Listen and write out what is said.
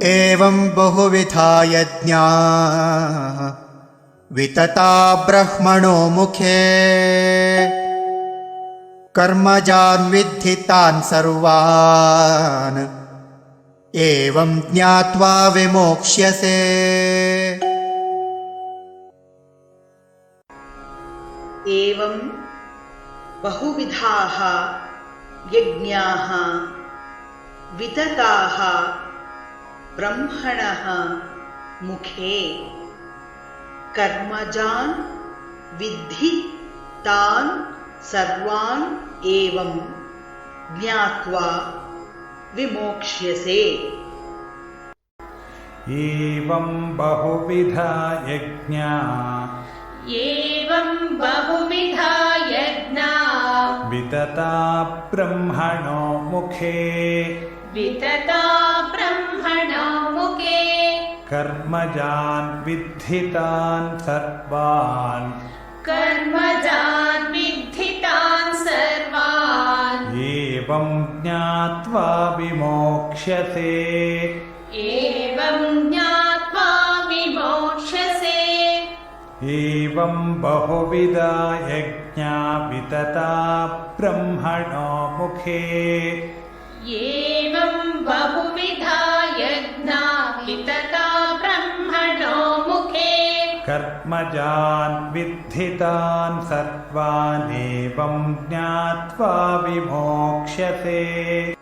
एवं बहुविधा यज्ञा वितता ब्रह्मणो मुखे कर्मजान् विद्धि तान् सर्वान् एवं ज्ञात्वा विमोक्ष्यसे। एवं बहुविधाः यज्ञाः वितताः ब्रह्मणः मुखे कर्मजान् विद्धि तान् सर्वान् एवं ज्ञात्वा विमोक्ष्यसे। एवं बहुविधा यज्ञा वितता ब्रह्मणो मुखे कर्मजान् विद्धि तान् सर्वान् एवं ज्ञात्वा विमोक्ष्यसे। एवं बहुविधा यज्ञा वितता ब्रह्मणो मुखे कर्मजान् विद्धि तान् सर्वान् एवं ज्ञात्वा विमोक्ष्यसे।